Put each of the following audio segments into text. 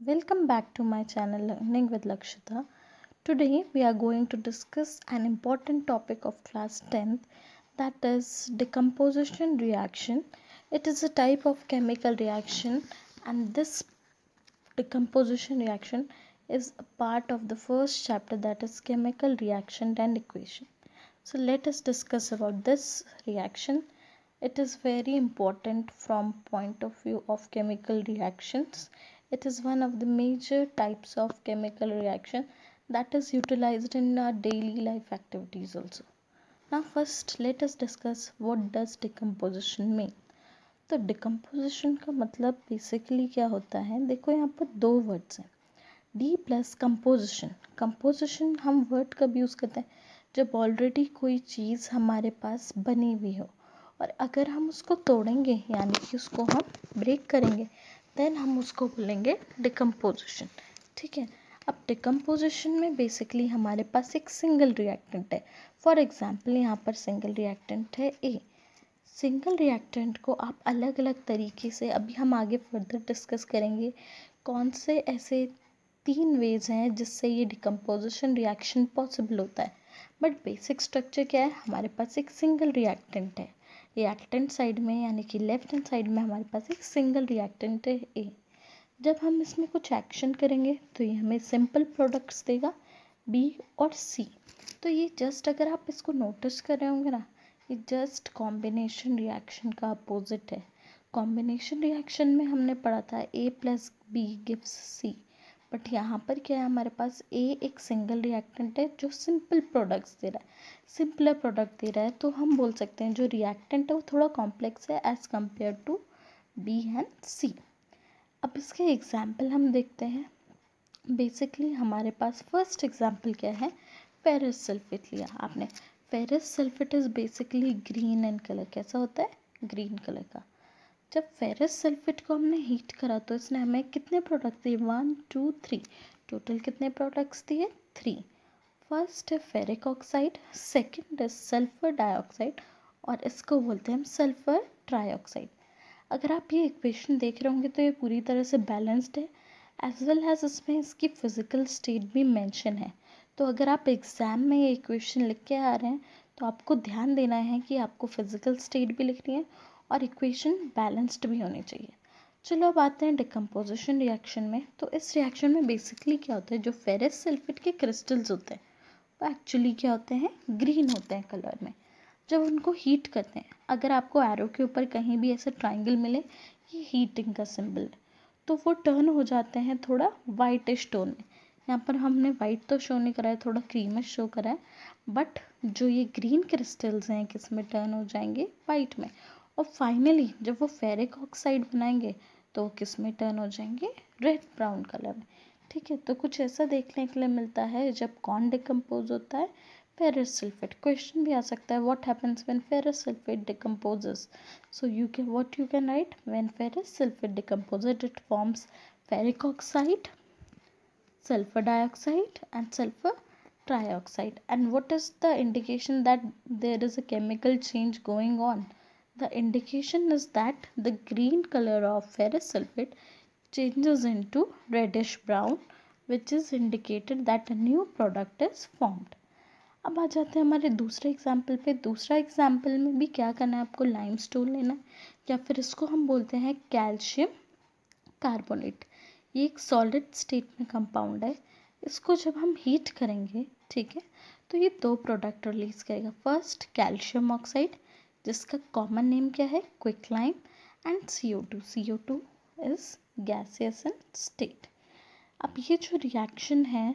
Welcome back to my channel Learning with Lakshita. Today we are going to discuss an important topic of class 10th, that is decomposition reaction. It is a type of chemical reaction, and this decomposition reaction is a part of the first chapter, that is chemical reaction and equation. So let us discuss about this reaction. It is very important from point of view of chemical reactions. It is one of the major types of chemical reaction that is utilized in our daily life activities also. Now first let us discuss what does decomposition mean. तो decomposition का मतलब basically क्या होता है, देखो यहाँ पर दो वर्ड्स हैं, डी प्लस कंपोजिशन. कंपोजिशन हम वर्ड कब यूज़ करते हैं, जब ऑलरेडी कोई चीज़ हमारे पास बनी हुई हो और अगर हम उसको तोड़ेंगे यानी कि उसको हम ब्रेक करेंगे देन हम उसको बोलेंगे डिकम्पोजिशन. ठीक है. अब डिकम्पोजिशन में बेसिकली हमारे पास एक सिंगल रिएक्टेंट है. फॉर एग्जांपल यहाँ पर सिंगल रिएक्टेंट है ए. सिंगल रिएक्टेंट को आप अलग अलग तरीके से, अभी हम आगे फर्दर डिस्कस करेंगे कौन से ऐसे 3 वेज हैं जिससे ये डिकम्पोजिशन रिएक्शन पॉसिबल होता है. बट बेसिक स्ट्रक्चर क्या है, हमारे पास एक सिंगल रिएक्टेंट है. रिएक्टेंट साइड में यानी कि लेफ्ट हैंड साइड में हमारे पास एक सिंगल रिएक्टेंट है ए. जब हम इसमें कुछ एक्शन करेंगे तो ये हमें सिंपल प्रोडक्ट्स देगा बी और सी. तो ये जस्ट अगर आप इसको नोटिस कर रहे होंगे ना, ये जस्ट कॉम्बिनेशन रिएक्शन का अपोजिट है. कॉम्बिनेशन रिएक्शन में हमने पढ़ा था A plus B gives C, but यहाँ पर क्या है, हमारे पास ए एक सिंगल रिएक्टेंट है जो सिंपल प्रोडक्ट्स दे रहा है, सिंपलर प्रोडक्ट दे रहा है. तो हम बोल सकते हैं जो रिएक्टेंट है वो थोड़ा कॉम्प्लेक्स है as compared to B and C. अब इसके एग्जाम्पल हम देखते हैं. बेसिकली हमारे पास फर्स्ट एग्जाम्पल क्या है, फेरस सल्फेट लिया आपने. Ferrous sulphate is basically green in colour. कैसा होता है, ग्रीन कलर का. जब फेरस सल्फेट को हमने हीट करा तो इसने हमें कितने प्रोडक्ट दिए, 1 2 3. टोटल कितने प्रोडक्ट्स दिए, 3. फर्स्ट है फेरिक ऑक्साइड, सेकंड है सल्फर डाइऑक्साइड और इसको बोलते हैं हम सल्फर ट्राइऑक्साइड. अगर आप ये इक्वेशन देख रहे होंगे तो ये पूरी तरह से बैलेंस्ड है, एज वेल एज इसमें इसकी फिजिकल स्टेट भी मेंशन है. तो अगर आप एग्ज़ाम में ये इक्वेशन लिख के आ रहे हैं तो आपको ध्यान देना है कि आपको फिजिकल स्टेट भी लिखनी है और इक्वेशन बैलेंस्ड भी होनी चाहिए. चलो अब आते हैं डिकम्पोजिशन रिएक्शन में. तो इस रिएक्शन में बेसिकली क्या होता है, जो फेरस सल्फेट के क्रिस्टल्स होते हैं वो एक्चुअली क्या होते हैं, ग्रीन होते हैं कलर में. जब उनको हीट करते हैं, अगर आपको एरो के ऊपर कहीं भी ऐसे ट्राइंगल मिले, ये हीटिंग का सिंबल है, तो वो टर्न हो जाते हैं थोड़ा वाइटिश टोन में. यहाँ पर हमने वाइट तो शो नहीं करा है, थोड़ा क्रीमिश शो करा है, बट जो ये ग्रीन क्रिस्टल्स हैं किस में टर्न हो जाएंगे, वाइट में. और फाइनली जब वो फेरिक ऑक्साइड बनाएंगे तो वो किस में टर्न हो जाएंगे, रेड ब्राउन कलर में. ठीक है. तो कुछ ऐसा देखने के लिए मिलता है जब कौन डिकम्पोज होता है, ferrous sulfate. क्वेश्चन भी आ सकता है, what happens when ferrous sulfate decomposes. So what you can write, when ferrous sulfate decomposes it forms ferric oxide, sulfur dioxide and sulfur trioxide. And what is the indication that there is a chemical change going on? The indication is that the green color of ferrous sulfate changes into reddish brown, which is indicated that a new product is formed. अब आ जाते हैं हमारे दूसरे example पे. दूसरा example में भी क्या करना है, आपको लाइमस्टोन लेना है या फिर इसको हम बोलते हैं कैल्शियम कार्बोनेट. ये एक सॉलिड स्टेट में कंपाउंड है. इसको जब हम हीट करेंगे, ठीक है, तो ये 2 प्रोडक्ट रिलीज करेगा. फर्स्ट कैल्शियम ऑक्साइड जिसका कॉमन नेम क्या है, quicklime, and CO2. CO2 is gaseous in state. अब ये जो रिएक्शन है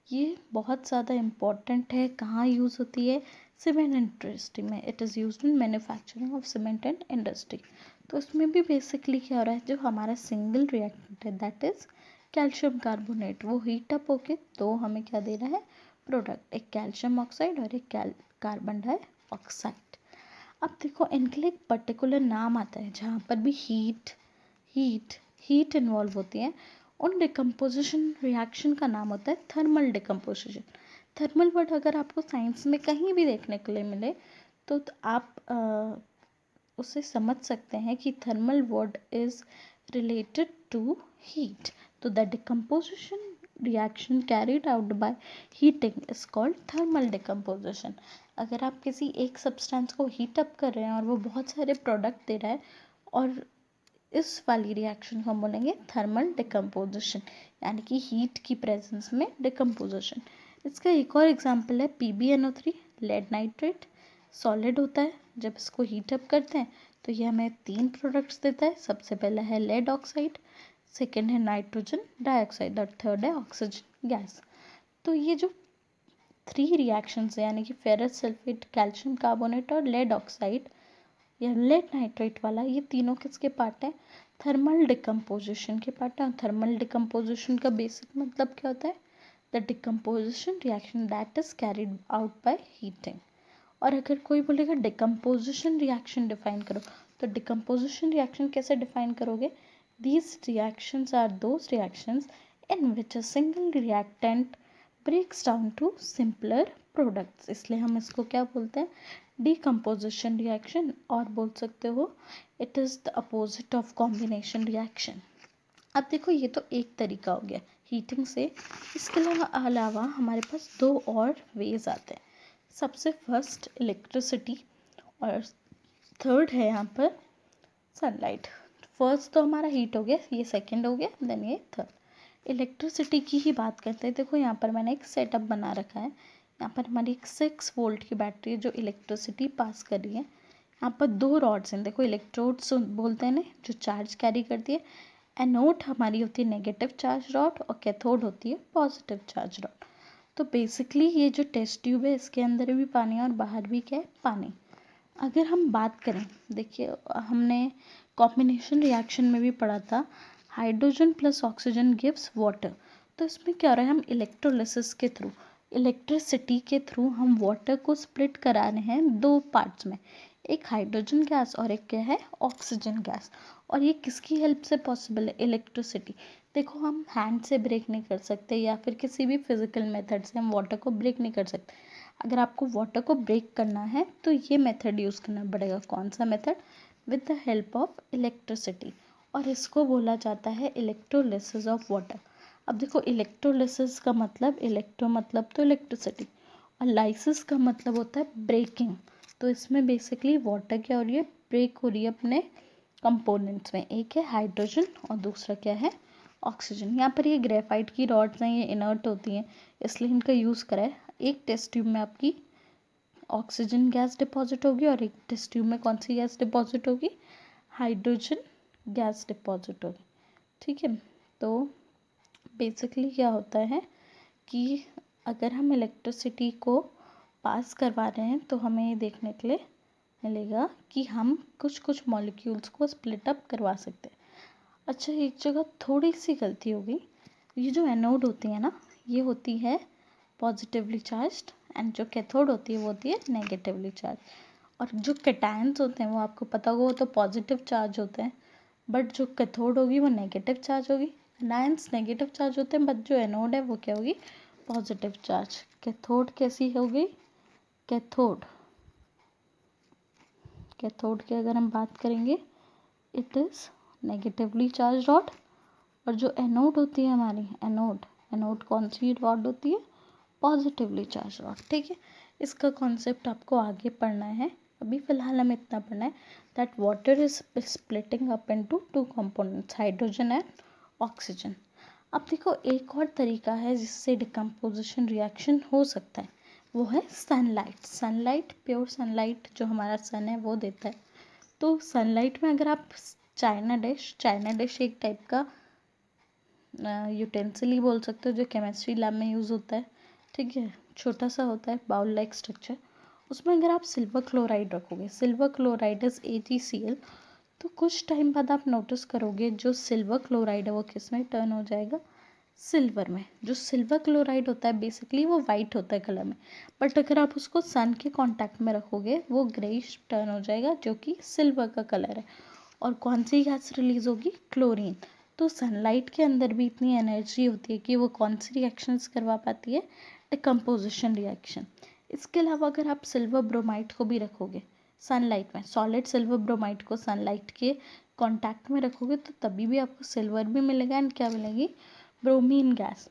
ये बहुत ज़्यादा इम्पॉर्टेंट है. कहाँ यूज़ होती है, सीमेंट इंडस्ट्री में. It is used in manufacturing of cement and industry. तो इसमें भी बेसिकली क्या हो रहा है, जो हमारा सिंगल रिएक्टेंट है दैट इज़ कैल्शियम कार्बोनेट, वो हीट अप होके तो हमें क्या दे रहा है, प्रोडक्ट, एक कैल्शियम ऑक्साइड और एक कार्बन डाइऑक्साइड. अब देखो इनके लिए एक पर्टिकुलर नाम आता है जहाँ पर भी हीट हीट इन्वॉल्व होती है. उन डिकम्पोजिशन रिएक्शन का नाम होता है थर्मल डिकम्पोजिशन. थर्मल वर्ड अगर आपको साइंस में कहीं भी देखने के लिए मिले तो आप उसे समझ सकते हैं कि thermal word is related to heat. तो the decomposition reaction carried out by heating is called thermal decomposition. अगर आप किसी एक सब्सटेंस को हीट अप कर रहे हैं और वो बहुत सारे प्रोडक्ट दे रहा है, और इस वाली रिएक्शन को हम बोलेंगे थर्मल डिकम्पोजिशन, यानी कि हीट की प्रेजेंस में डिकम्पोजिशन। इसका एक और एग्जांपल है PbNO3, लेड नाइट्रेट। सॉलिड होता है, जब इसको हीट अप करते हैं तो ये हमें 3 प्रोडक्ट्स देता है। सबसे पहला है लेड ऑक्साइड, सेकेंड है नाइट्रोजन डाइऑक्साइड और थर्ड है ऑक्सीजन गैस। तो ये जो 3 रिएक्शंस है, यानी कि फेरस सल्फेट, कैल्शियम कार्बोनेट और लेड ऑक्साइड या लेड नाइट्रेट वाला, ये तीनों किसके पार्ट हैं? थर्मल डिकम्पोजिशन के पार्ट हैं। थर्मल डिकम्पोजिशन का बेसिक मतलब क्या होता है? The decomposition reaction that is carried out by heating. और अगर कोई बोलेगा डिकम्पोजिशन रिएक्शन डिफाइन करो, तो डिकम्पोजिशन रिएक्शन कैसे डिफाइन करोगे? These reactions are those reactions in which a single reactant breaks down to simpler products, इसलिए हम इसको क्या बोलते हैं? Decomposition reaction. और बोल सकते हो it is the opposite of combination reaction. अब देखो, ये तो एक तरीका हो गया हीटिंग से। इसके अलावा हमारे पास 2 और वेज आते हैं। सबसे फर्स्ट इलेक्ट्रिसिटी, और थर्ड है यहाँ पर सनलाइट। फर्स्ट तो हमारा हीट हो गया, ये सेकंड हो गया, देन ये थर्ड। इलेक्ट्रिसिटी की ही बात करते हैं। देखो यहाँ पर मैंने एक सेटअप बना रखा है। यहाँ पर हमारी एक 6 वोल्ट की बैटरी है जो इलेक्ट्रिसिटी पास कर रही है। यहाँ पर 2 रॉड्स हैं, देखो इलेक्ट्रोड्स बोलते हैं ना, जो चार्ज कैरी करती है। एनोड हमारी होती है नेगेटिव चार्ज रॉड और कैथोड होती है पॉजिटिव चार्ज रॉड। तो बेसिकली ये जो टेस्ट ट्यूब है, इसके अंदर भी पानी है और बाहर भी क्या है? पानी। अगर हम बात करें, देखिए हमने कॉम्बिनेशन रिएक्शन में भी पढ़ा था, hydrogen plus oxygen gives water. तो इसमें क्या हो रहा है? हम इलेक्ट्रोलिसिस के थ्रू, इलेक्ट्रिसिटी के थ्रू हम वाटर को स्प्लिट करा रहे हैं 2 पार्ट्स में, एक हाइड्रोजन गैस और एक क्या है? Oxygen gas. और ये किसकी हेल्प से पॉसिबल है? इलेक्ट्रिसिटी। देखो, हम हैंड से ब्रेक नहीं कर सकते या फिर किसी भी फिजिकल मेथड से हम वाटर को ब्रेक नहीं कर सकते। अगर आपको वाटर को ब्रेक करना है तो ये मेथड यूज़ करना पड़ेगा। कौन सा method? With the help of electricity. और इसको बोला जाता है इलेक्ट्रोलिसिस ऑफ वाटर। अब देखो, इलेक्ट्रोलिसिस का मतलब, इलेक्ट्रो मतलब तो इलेक्ट्रिसिटी, और लाइसिस का मतलब होता है ब्रेकिंग। तो इसमें बेसिकली वाटर क्या हो रही है? ब्रेक हो रही है अपने कंपोनेंट्स में। एक है हाइड्रोजन और दूसरा क्या है? ऑक्सीजन। यहाँ पर ये ग्रेफाइट की रॉड्स हैं, ये इनर्ट होती हैं, इसलिए इनका यूज़ करा है। एक टेस्ट ट्यूब में आपकी ऑक्सीजन गैस डिपॉजिट होगी और एक टेस्ट ट्यूब में कौन सी गैस डिपॉजिट होगी? हाइड्रोजन गैस डिपॉजिट होगी। ठीक है, तो बेसिकली क्या होता है कि अगर हम इलेक्ट्रिसिटी को पास करवा रहे हैं तो हमें ये देखने के लिए मिलेगा कि हम कुछ कुछ मॉलिक्यूल्स को स्प्लिट अप करवा सकते हैं। अच्छा, एक जगह थोड़ी सी गलती हो गई। ये जो एनोड होती है ना, ये होती है पॉजिटिवली चार्ज्ड, एंड जो कैथोड होती है वो होती है नेगेटिवली चार्ज। और जो कैटायंस होते हैं वो आपको पता होगा, वो तो पॉजिटिव चार्ज होते हैं, बट जो कैथोड होगी वो नेगेटिव चार्ज होगी। एनायंस नेगेटिव चार्ज होते हैं, बट जो एनोड है वो क्या होगी? Positive charge. कैथोड कैसी होगी? कैथोड, कैथोड की अगर हम बात करेंगे, it is negatively charge rod. और जो एनोड होती है हमारी, एनोड, एनोड कौन सी रॉड होती है? Positively charge rod. ठीक है, इसका कॉन्सेप्ट आपको आगे पढ़ना है, अभी फ़िलहाल हमें इतना पढ़ना है that water is splitting up into 2 components, hydrogen and oxygen. अब देखो, एक और तरीका है जिससे डिकम्पोजिशन रिएक्शन हो सकता है, वो है सनलाइट। सनलाइट, प्योर सनलाइट जो हमारा सन है वो देता है। तो सनलाइट में अगर आप चाइना डिश, चाइना डिश एक टाइप का यूटेंसिल ही बोल सकते हो जो केमिस्ट्री लैब में यूज़ होता है। ठीक है, छोटा सा होता है बाउल लाइक स्ट्रक्चर। उसमें अगर आप सिल्वर क्लोराइड रखोगे, सिल्वर क्लोराइड इज AgCl, तो कुछ टाइम बाद आप नोटिस करोगे जो सिल्वर क्लोराइड है वो किस में टर्न हो जाएगा? सिल्वर में। जो सिल्वर क्लोराइड होता है बेसिकली वो वाइट होता है कलर में, बट अगर आप उसको सन के कांटेक्ट में रखोगे वो ग्रेइश टर्न हो जाएगा, जो कि सिल्वर का कलर है। और कौन सी गैस रिलीज होगी? क्लोरीन। तो सनलाइट के अंदर भी इतनी एनर्जी होती है कि वो कौन सी रिएक्शंस करवा पाती है? Decomposition reaction. इसके अलावा अगर आप सिल्वर ब्रोमाइड को भी रखोगे सनलाइट में, सॉलिड सिल्वर ब्रोमाइड को सनलाइट के कांटेक्ट में रखोगे, तो तभी भी आपको सिल्वर भी मिलेगा एंड क्या मिलेगी? Bromine gas.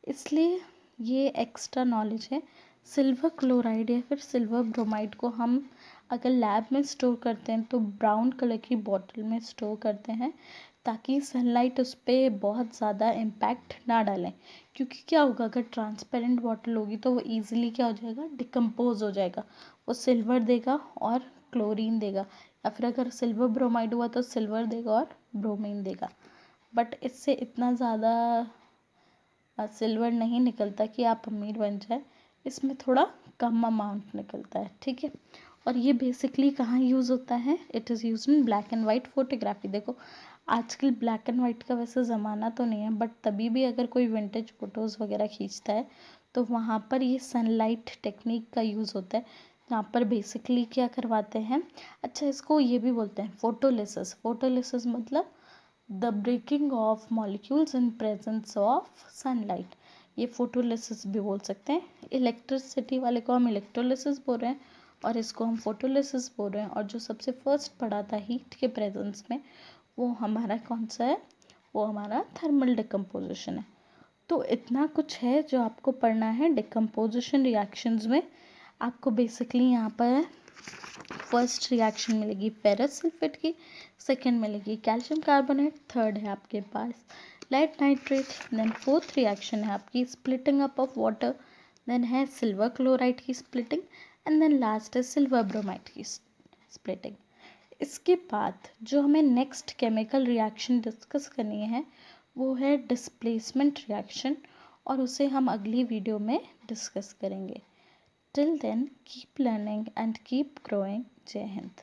इसलिए ये एक्स्ट्रा नॉलेज है। सिल्वर क्लोराइड या फिर सिल्वर ब्रोमाइड को हम अगर लैब में स्टोर करते हैं तो ब्राउन कलर की बॉटल में स्टोर करते हैं, ताकि सनलाइट उस पर बहुत ज़्यादा इम्पैक्ट ना डालें। क्योंकि क्या होगा, अगर ट्रांसपेरेंट बॉटल होगी तो वो ईजिली क्या हो जाएगा, डिकम्पोज हो जाएगा। वो सिल्वर देगा और क्लोरीन देगा, या फिर अगर सिल्वर ब्रोमाइड हुआ तो सिल्वर देगा और ब्रोमीन देगा। बट इससे इतना ज़्यादा सिल्वर नहीं निकलता कि आप अमीर बन जाए, इसमें थोड़ा कम अमाउंट निकलता है, ठीक है। और ये बेसिकली कहाँ यूज़ होता है, it is use in black and white photography. देखो आजकल ब्लैक एंड वाइट का वैसे ज़माना तो नहीं है, बट तभी भी अगर कोई विंटेज फ़ोटोज़ वगैरह खींचता है तो वहाँ पर ये सनलाइट टेक्निक का यूज़ होता है। यहाँ पर बेसिकली क्या करवाते हैं, अच्छा इसको ये भी बोलते हैं फोटोलिसिस। फोटोलिसिस मतलब the breaking of molecules in presence of sunlight. ये फोटोलिसिस भी बोल सकते हैं। इलेक्ट्रिसिटी वाले को हम इलेक्ट्रोलिसिस बोल रहे हैं और इसको हम फोटोलिसिस बोल रहे हैं। और जो सबसे फर्स्ट पढ़ा था हीट के प्रेजेंस में, वो हमारा कौन सा है, वो हमारा थर्मल डिकम्पोजिशन है। तो इतना कुछ है जो आपको पढ़ना है डिकम्पोजिशन रिएक्शंस में। आपको बेसिकली यहाँ पर फर्स्ट रिएक्शन मिलेगी फेरस सल्फेट की, सेकंड मिलेगी कैल्शियम कार्बोनेट, थर्ड है आपके पास lead nitrate, then fourth reaction है आपकी splitting up of water, then है सिल्वर क्लोराइड की स्प्लिटिंग, एंड देन लास्ट है सिल्वर ब्रोमाइड की स्प्लिटिंग। इसके बाद जो हमें नेक्स्ट केमिकल रिएक्शन डिस्कस करनी है वो है डिस्प्लेसमेंट रिएक्शन, और उसे हम अगली वीडियो में डिस्कस करेंगे। Till then, keep learning and keep growing. Jai Hind.